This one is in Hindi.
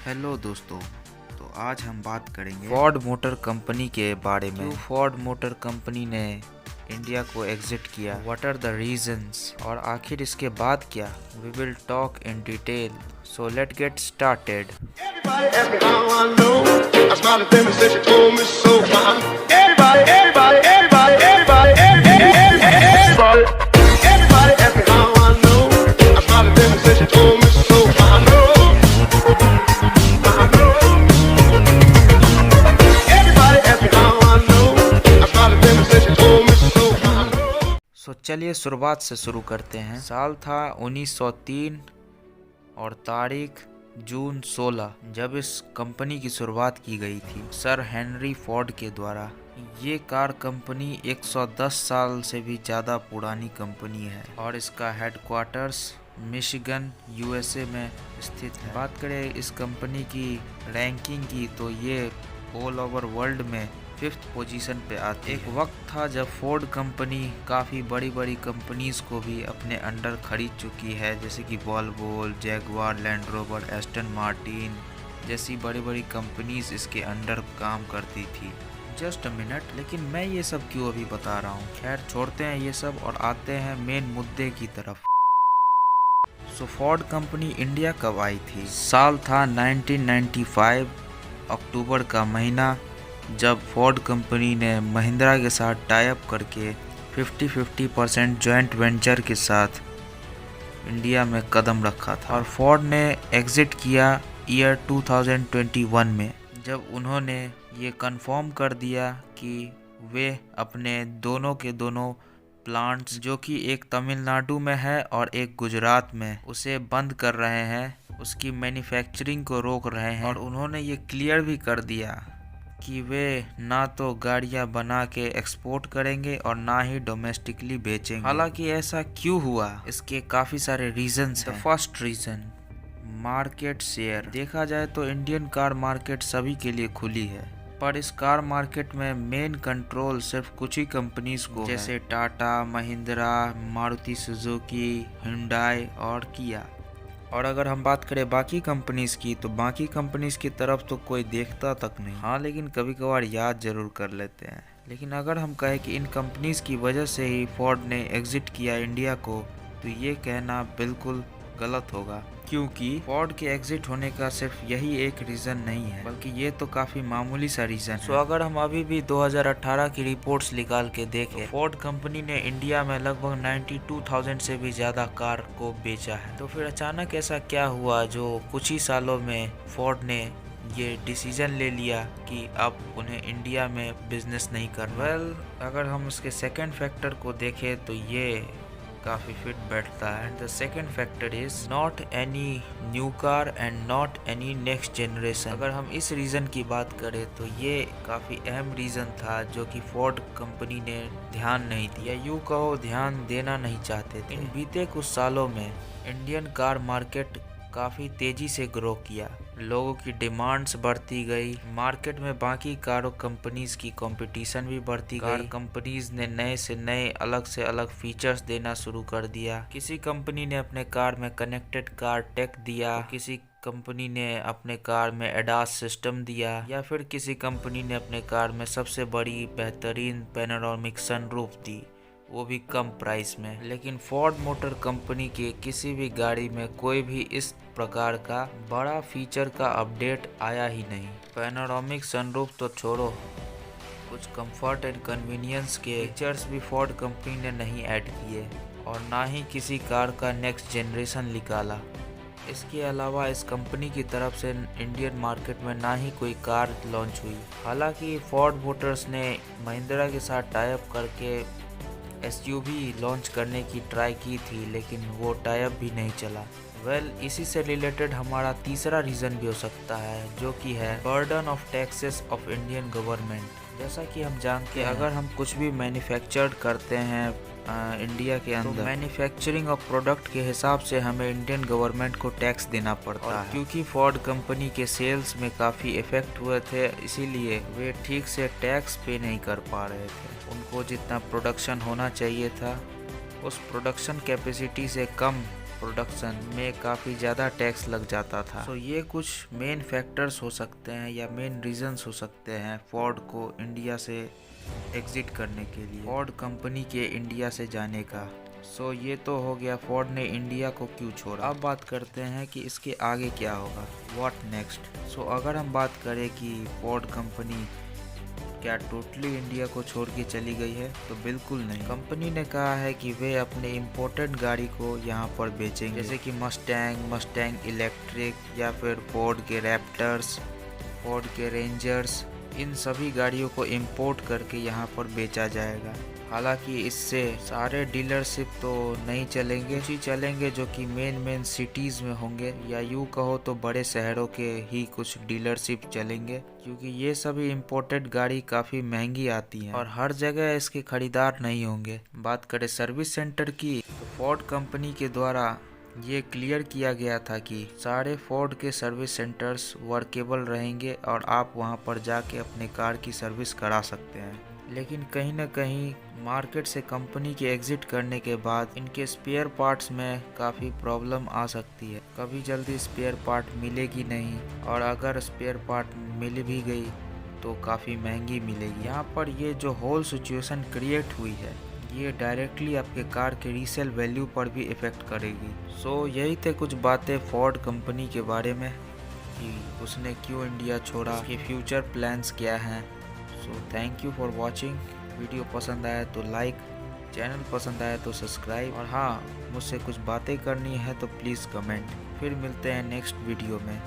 हेलो दोस्तों, तो आज हम बात करेंगे फोर्ड मोटर कंपनी के बारे में। क्यों फोर्ड मोटर कंपनी ने इंडिया को एग्जिट किया, व्हाट आर द रीजंस, और आखिर इसके बाद क्या, we will talk in detail. So let get started. Everybody ask me how I know. I smiled at them and said she told me so. Everybody ask me how I know. I smiled at them and said she told me so. I know. Everybody ask me how I know. I smiled at them and said she told me so. I know. सो चलिए शुरुआत से शुरू करते हैं। साल था 1903 और तारीख जून 16, जब इस कंपनी की शुरुआत की गई थी सर हेनरी फोर्ड के द्वारा। ये कार कंपनी 110 साल से भी ज़्यादा पुरानी कंपनी है और इसका हेडक्वार्टर्स मिशिगन यूएसए में स्थित है। बात करें इस कंपनी की रैंकिंग की तो ये ऑल ओवर वर्ल्ड में 5th पोजीशन पे आती है। एक वक्त था जब फोर्ड कंपनी काफ़ी बड़ी बड़ी कंपनीज को भी अपने अंडर खरीद चुकी है, जैसे कि Volvo, Jaguar, land rover, Aston Martin जैसी बड़ी बड़ी कंपनीज इसके अंडर काम करती थी। जस्ट अ मिनट, लेकिन मैं ये सब क्यों अभी बता रहा हूँ? खैर छोड़ते हैं ये सब और आते हैं मेन मुद्दे की तरफ। सो फोर्ड कंपनी इंडिया कब आई थी? साल था 1995, अक्टूबर का महीना, जब फोर्ड कंपनी ने महिंद्रा के साथ टाई अप करके 50-50% जॉइंट वेंचर के साथ इंडिया में कदम रखा था। और फोर्ड ने एग्जिट किया ईयर 2021 में, जब उन्होंने ये कंफर्म कर दिया कि वे अपने दोनों के दोनों प्लांट्स, जो कि एक तमिलनाडु में है और एक गुजरात में, उसे बंद कर रहे हैं, उसकी मैन्युफैक्चरिंग को रोक रहे हैं। और उन्होंने ये क्लियर भी कर दिया कि वे ना तो गाड़ियां बना के एक्सपोर्ट करेंगे और ना ही डोमेस्टिकली बेचेंगे। हालांकि ऐसा क्यों हुआ, इसके काफ़ी सारे रीजंस हैं। First reason, market share. देखा जाए तो इंडियन कार मार्केट सभी के लिए खुली है, पर इस कार मार्केट में मेन कंट्रोल सिर्फ कुछ ही कंपनीज को, जैसे टाटा, महिंद्रा, मारुति सुजुकी, हुंडई और किया। और अगर हम बात करें बाकी कंपनीज की, तो बाकी कंपनीज की तरफ तो कोई देखता तक नहीं। हाँ, लेकिन कभी कभार याद जरूर कर लेते हैं। लेकिन अगर हम कहें कि इन कंपनीज की वजह से ही फोर्ड ने एग्जिट किया इंडिया को, तो ये कहना बिल्कुल गलत होगा, क्योंकि फोर्ड के एग्जिट होने का सिर्फ यही एक रीज़न नहीं है, बल्कि ये तो काफ़ी मामूली सा रीज़न है। सो अगर हम अभी भी 2018 की रिपोर्ट्स निकाल के देखें, तो फोर्ड कंपनी ने इंडिया में लगभग 92,000 से भी ज़्यादा कार को बेचा है। तो फिर अचानक ऐसा क्या हुआ जो कुछ ही सालों में फोर्ड ने ये डिसीजन ले लिया कि अब उन्हें इंडिया में बिजनेस नहीं करना? अगर हम उसके सेकेंड फैक्टर को देखें तो ये काफ़ी फिट बैठता है। The second factor is not any new car and not any next generation. अगर हम इस रीज़न की बात करें तो ये काफ़ी अहम रीज़न था जो कि फोर्ड कंपनी ने ध्यान नहीं दिया, यूँ कहो ध्यान देना नहीं चाहते थे। इन बीते कुछ सालों में इंडियन कार मार्केट काफ़ी तेज़ी से ग्रो किया, लोगों की डिमांड्स बढ़ती गई, मार्केट में बाकी कारों कंपनीज की कंपटीशन भी बढ़ती गई। कार कंपनीज ने नए से नए अलग से अलग फीचर्स देना शुरू कर दिया। किसी कंपनी ने अपने कार में कनेक्टेड कार टेक दिया, तो किसी कंपनी ने अपने कार में एडास सिस्टम दिया, या फिर किसी कंपनी ने अपने कार में सबसे बड़ी बेहतरीन पैनोरामिक सनरूफ दी, वो भी कम प्राइस में। लेकिन फोर्ड मोटर कंपनी के किसी भी गाड़ी में कोई भी इस प्रकार का बड़ा फीचर का अपडेट आया ही नहीं। पैनोरामिक सनरूफ तो छोड़ो, कुछ कंफर्ट एंड कन्वीनियंस के फीचर्स भी फोर्ड कंपनी ने नहीं ऐड किए और ना ही किसी कार का नेक्स्ट जनरेशन निकाला। इसके अलावा इस कंपनी की तरफ से इंडियन मार्केट में ना ही कोई कार लॉन्च हुई। हालांकि फोर्ड मोटर्स ने महिंद्रा के साथ टाई अप करके एसयूवी लॉन्च करने की ट्राई की थी, लेकिन वो टाई अप भी नहीं चला। इसी से रिलेटेड हमारा तीसरा रीज़न भी हो सकता है, जो कि है burden of taxes of Indian government. जैसा कि हम जानते हैं, अगर हम कुछ भी मैन्युफैक्चर्ड करते हैं इंडिया के अंदर, तो मैन्युफैक्चरिंग ऑफ प्रोडक्ट के हिसाब से हमें इंडियन गवर्नमेंट को टैक्स देना पड़ता है। क्योंकि फोर्ड कंपनी के सेल्स में काफ़ी इफेक्ट हुए थे, इसीलिए वे ठीक से टैक्स पे नहीं कर पा रहे थे। उनको जितना प्रोडक्शन होना चाहिए था, उस प्रोडक्शन कैपेसिटी से कम प्रोडक्शन में काफ़ी ज़्यादा टैक्स लग जाता था। तो ये कुछ मेन फैक्टर्स हो सकते हैं या मेन रीजंस हो सकते हैं फोर्ड को इंडिया से एग्जिट करने के लिए, फोर्ड कंपनी के इंडिया से जाने का। सो ये तो हो गया फोर्ड ने इंडिया को क्यों छोड़ा। अब बात करते हैं कि इसके आगे क्या होगा, व्हाट नेक्स्ट। सो अगर हम बात करें कि फोर्ड कंपनी क्या टोटली इंडिया को छोड़ के चली गई है, तो बिल्कुल नहीं। कंपनी ने कहा है कि वे अपने इम्पोर्टेड गाड़ी को यहाँ पर बेचेंगे, जैसे कि मस्टैंग इलेक्ट्रिक या फिर फोर्ड के रैप्टर्स, फोर्ड के रेंजर्स, इन सभी गाड़ियों को इंपोर्ट करके यहाँ पर बेचा जाएगा। हालांकि इससे सारे डीलरशिप तो नहीं चलेंगे, कुछ ही चलेंगे जो कि मेन सिटीज़ में होंगे, या यूँ कहो तो बड़े शहरों के ही कुछ डीलरशिप चलेंगे, क्योंकि ये सभी इंपोर्टेड गाड़ी काफ़ी महंगी आती हैं और हर जगह इसके खरीदार नहीं होंगे। बात करें सर्विस सेंटर की, तो फोर्ड कंपनी के द्वारा ये क्लियर किया गया था कि सारे फोर्ड के सर्विस सेंटर्स वर्केबल रहेंगे और आप वहां पर जाके अपने कार की सर्विस करा सकते हैं। लेकिन कहीं ना कहीं मार्केट से कंपनी के एग्जिट करने के बाद इनके स्पेयर पार्ट्स में काफ़ी प्रॉब्लम आ सकती है। कभी जल्दी स्पेयर पार्ट मिलेगी नहीं, और अगर स्पेयर पार्ट मिल भी गई तो काफ़ी महंगी मिलेगी। यहाँ पर ये जो होल सिचुएशन क्रिएट हुई है, ये डायरेक्टली आपके कार के रीसेल वैल्यू पर भी इफ़ेक्ट करेगी। सो यही थे कुछ बातें फोर्ड कंपनी के बारे में कि उसने क्यों इंडिया छोड़ा, उसके फ्यूचर प्लान्स क्या हैं। So thank you for watching. Video पसंद आया तो लाइक, चैनल पसंद आया तो सब्सक्राइब, और हाँ, मुझसे कुछ बातें करनी है तो प्लीज़ कमेंट। फिर मिलते हैं नेक्स्ट वीडियो में।